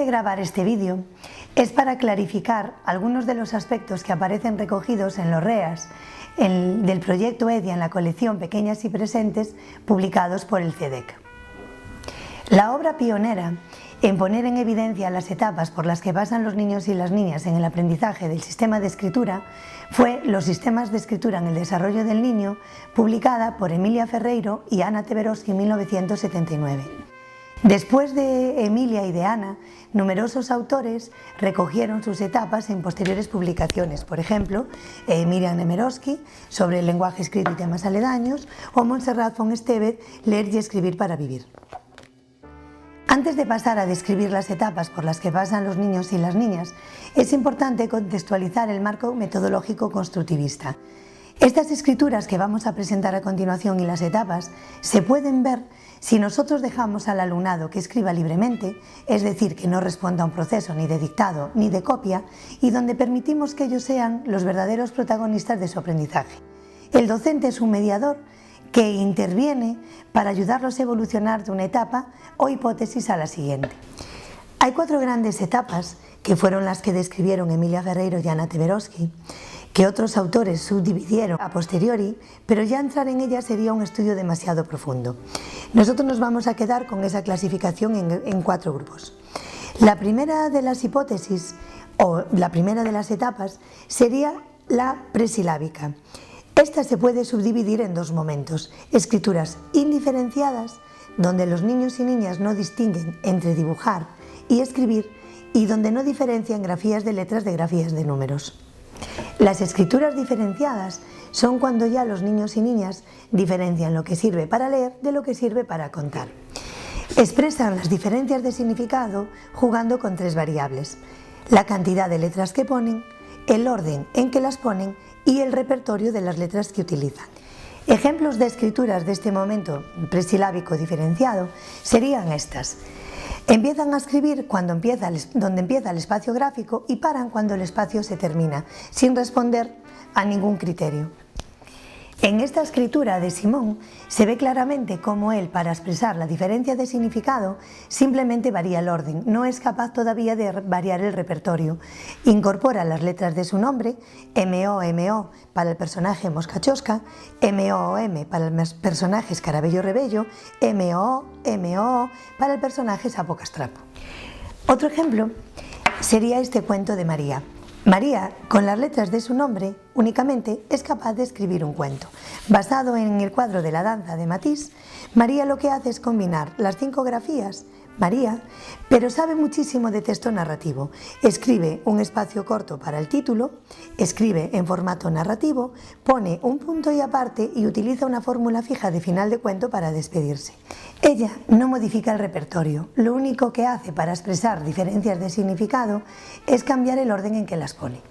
de grabar este vídeo es para clarificar algunos de los aspectos que aparecen recogidos en los REAs del proyecto EDIA en la colección Pequeñas y Presentes publicados por el CEDEC. La obra pionera en poner en evidencia las etapas por las que pasan los niños y las niñas en el aprendizaje del sistema de escritura fue Los sistemas de escritura en el desarrollo del niño, publicada por Emilia Ferreiro y Anna Teberoski en 1979. Después de Emilia y de Ana, numerosos autores recogieron sus etapas en posteriores publicaciones, por ejemplo, Miriam Nemirovsky sobre el lenguaje escrito y temas aledaños, o Montserrat von Estevez, Leer y escribir para vivir. Antes de pasar a describir las etapas por las que pasan los niños y las niñas, es importante contextualizar el marco metodológico constructivista. Estas escrituras que vamos a presentar a continuación y las etapas se pueden ver si nosotros dejamos al alumnado que escriba libremente, es decir, que no responda a un proceso ni de dictado ni de copia, y donde permitimos que ellos sean los verdaderos protagonistas de su aprendizaje. El docente es un mediador que interviene para ayudarlos a evolucionar de una etapa o hipótesis a la siguiente. Hay 4 grandes etapas que fueron las que describieron Emilia Ferreiro y Anna Teberoski, que otros autores subdividieron a posteriori, pero ya entrar en ellas sería un estudio demasiado profundo. Nosotros nos vamos a quedar con esa clasificación en 4 grupos. La primera de las hipótesis, o la primera de las etapas, sería la presilábica. Esta se puede subdividir en 2 momentos: escrituras indiferenciadas, donde los niños y niñas no distinguen entre dibujar y escribir, y donde no diferencian grafías de letras de grafías de números. Las escrituras diferenciadas son cuando ya los niños y niñas diferencian lo que sirve para leer de lo que sirve para contar. Expresan las diferencias de significado jugando con 3 variables: la cantidad de letras que ponen, el orden en que las ponen y el repertorio de las letras que utilizan. Ejemplos de escrituras de este momento presilábico diferenciado serían estas. Empiezan a escribir donde empieza el espacio gráfico y paran cuando el espacio se termina, sin responder a ningún criterio. En esta escritura de Simón se ve claramente cómo él, para expresar la diferencia de significado, simplemente varía el orden, no es capaz todavía de variar el repertorio. Incorpora las letras de su nombre, M-O para el personaje Moscachosca, M-O-M para el personaje Escarabello Rebello, M-O para el personaje Sapo Castrapo. Otro ejemplo sería este cuento de María. María, con las letras de su nombre, únicamente es capaz de escribir un cuento. Basado en el cuadro de la danza de Matisse, María lo que hace es combinar las 5 grafías, María, pero sabe muchísimo de texto narrativo. Escribe un espacio corto para el título, escribe en formato narrativo, pone un punto y aparte y utiliza una fórmula fija de final de cuento para despedirse. Ella no modifica el repertorio, lo único que hace para expresar diferencias de significado es cambiar el orden en que las pone.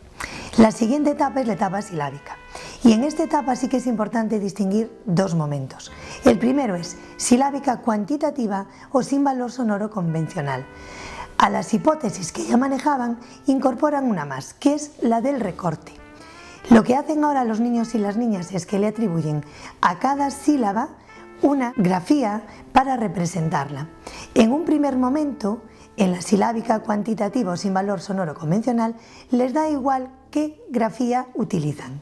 La siguiente etapa es la etapa silábica, y en esta etapa sí que es importante distinguir 2 momentos. El primero es silábica cuantitativa o sin valor sonoro convencional. A las hipótesis que ya manejaban incorporan una más, que es la del recorte. Lo que hacen ahora los niños y las niñas es que le atribuyen a cada sílaba una grafía para representarla. En un primer momento, en la silábica cuantitativa o sin valor sonoro convencional, les da igual qué grafía utilizan.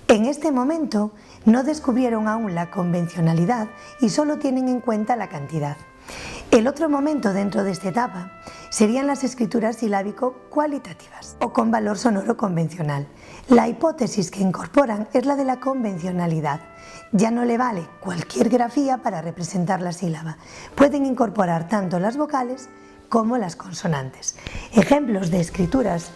En este momento no descubrieron aún la convencionalidad y solo tienen en cuenta la cantidad. El otro momento dentro de esta etapa serían las escrituras silábico-cualitativas o con valor sonoro convencional. La hipótesis que incorporan es la de la convencionalidad. Ya no le vale cualquier grafía para representar la sílaba. Pueden incorporar tanto las vocales como las consonantes. Ejemplos de escrituras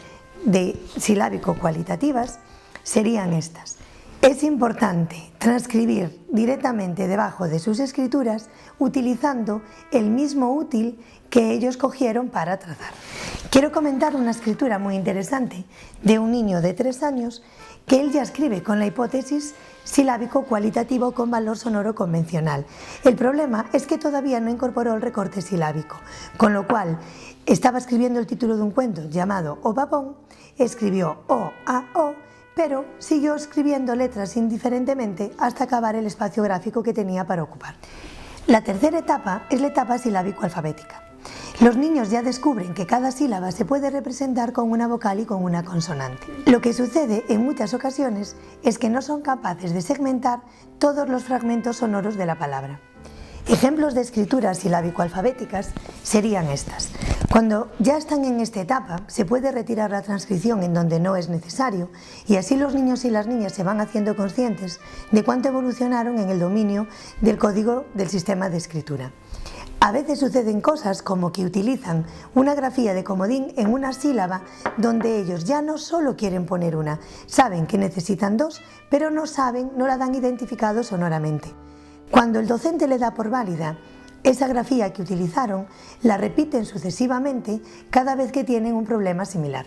silábico-cualitativas serían estas. Es importante transcribir directamente debajo de sus escrituras utilizando el mismo útil que ellos cogieron para trazar. Quiero comentar una escritura muy interesante de un niño de 3 años que él ya escribe con la hipótesis silábico cualitativo con valor sonoro convencional. El problema es que todavía no incorporó el recorte silábico, con lo cual estaba escribiendo el título de un cuento llamado O Papón, escribió O, A, O, pero siguió escribiendo letras indiferentemente hasta acabar el espacio gráfico que tenía para ocupar. La tercera etapa es la etapa silábico-alfabética. Los niños ya descubren que cada sílaba se puede representar con una vocal y con una consonante. Lo que sucede en muchas ocasiones es que no son capaces de segmentar todos los fragmentos sonoros de la palabra. Ejemplos de escrituras silábico-alfabéticas serían estas. Cuando ya están en esta etapa, se puede retirar la transcripción en donde no es necesario y así los niños y las niñas se van haciendo conscientes de cuánto evolucionaron en el dominio del código del sistema de escritura. A veces suceden cosas como que utilizan una grafía de comodín en una sílaba donde ellos ya no solo quieren poner una, saben que necesitan dos, pero no la dan identificado sonoramente. Cuando el docente le da por válida esa grafía que utilizaron, la repiten sucesivamente cada vez que tienen un problema similar.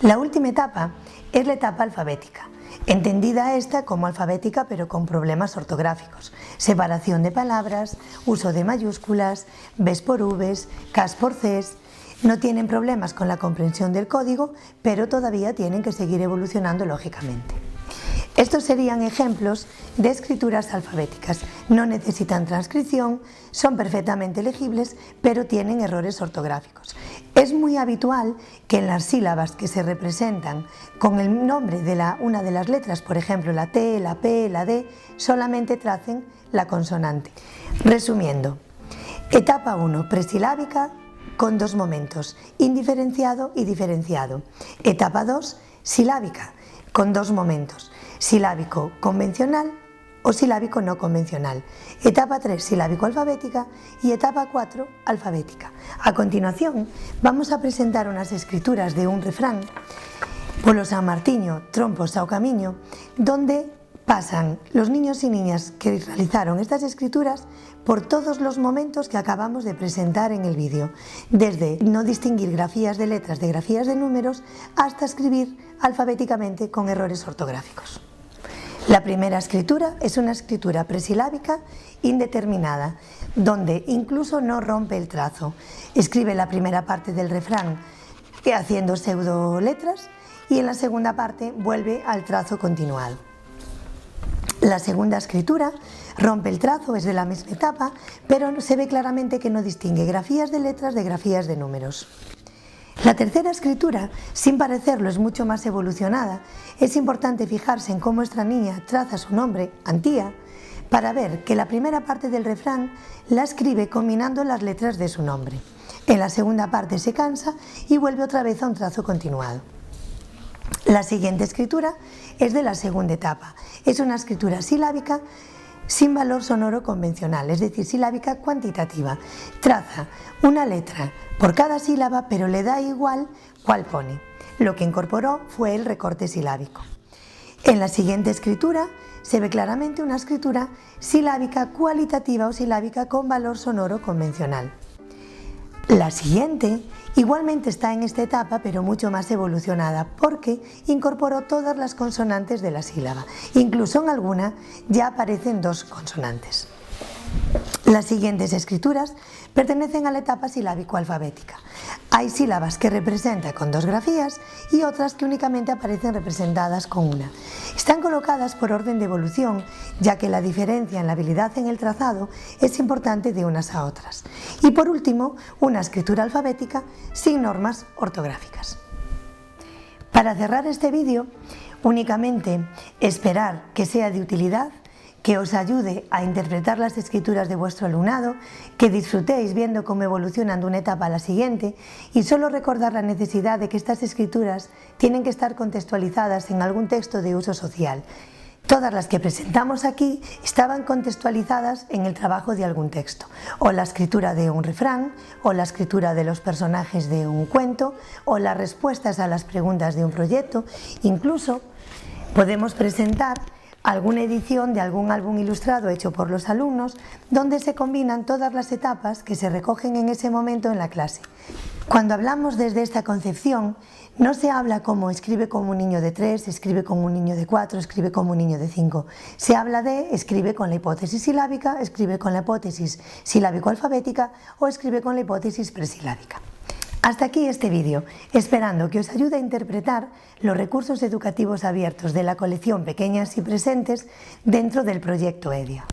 La última etapa es la etapa alfabética, entendida esta como alfabética pero con problemas ortográficos, separación de palabras, uso de mayúsculas, Bs por Vs, Ks por Cs. No tienen problemas con la comprensión del código, pero todavía tienen que seguir evolucionando lógicamente. Estos serían ejemplos de escrituras alfabéticas. No necesitan transcripción, son perfectamente legibles, pero tienen errores ortográficos. Es muy habitual que en las sílabas que se representan con el nombre de una de las letras, por ejemplo la T, la P, la D, solamente tracen la consonante. Resumiendo, etapa 1, presilábica con dos momentos, indiferenciado y diferenciado. Etapa 2, silábica con dos momentos, silábico convencional o silábico no convencional. Etapa 3, silábico-alfabética y etapa 4, alfabética. A continuación, vamos a presentar unas escrituras de un refrán, Polo San Martiño, Trompo Sao Camiño, donde pasan los niños y niñas que realizaron estas escrituras por todos los momentos que acabamos de presentar en el vídeo, desde no distinguir grafías de letras de grafías de números hasta escribir alfabéticamente con errores ortográficos. La primera escritura es una escritura presilábica indeterminada, donde incluso no rompe el trazo. Escribe la primera parte del refrán haciendo pseudo letras y en la segunda parte vuelve al trazo continuado. La segunda escritura rompe el trazo, es de la misma etapa, pero se ve claramente que no distingue grafías de letras de grafías de números. La tercera escritura, sin parecerlo, es mucho más evolucionada. Es importante fijarse en cómo esta niña traza su nombre, Antía, para ver que la primera parte del refrán la escribe combinando las letras de su nombre. En la segunda parte se cansa y vuelve otra vez a un trazo continuado. La siguiente escritura es de la segunda etapa. Es una escritura silábica sin valor sonoro convencional, es decir, silábica cuantitativa. Traza una letra por cada sílaba, pero le da igual cuál pone. Lo que incorporó fue el recorte silábico. En la siguiente escritura se ve claramente una escritura silábica cualitativa o silábica con valor sonoro convencional. La siguiente igualmente está en esta etapa, pero mucho más evolucionada, porque incorporó todas las consonantes de la sílaba. Incluso en alguna ya aparecen dos consonantes. Las siguientes escrituras pertenecen a la etapa silábico-alfabética. Hay sílabas que representan con dos grafías y otras que únicamente aparecen representadas con una. Están colocadas por orden de evolución, ya que la diferencia en la habilidad en el trazado es importante de unas a otras. Y por último, una escritura alfabética sin normas ortográficas. Para cerrar este vídeo, únicamente esperar que sea de utilidad, que os ayude a interpretar las escrituras de vuestro alumnado, que disfrutéis viendo cómo evolucionan de una etapa a la siguiente y solo recordar la necesidad de que estas escrituras tienen que estar contextualizadas en algún texto de uso social. Todas las que presentamos aquí estaban contextualizadas en el trabajo de algún texto, o la escritura de un refrán, o la escritura de los personajes de un cuento, o las respuestas a las preguntas de un proyecto. Incluso podemos presentar alguna edición de algún álbum ilustrado hecho por los alumnos, donde se combinan todas las etapas que se recogen en ese momento en la clase. Cuando hablamos desde esta concepción, no se habla como escribe como un niño de 3, escribe como un niño de 4, escribe como un niño de 5. Se habla de escribe con la hipótesis silábica, escribe con la hipótesis silábico-alfabética o escribe con la hipótesis presilábica. Hasta aquí este vídeo, esperando que os ayude a interpretar los recursos educativos abiertos de la colección Pequeñas y Presentes dentro del proyecto EDIA.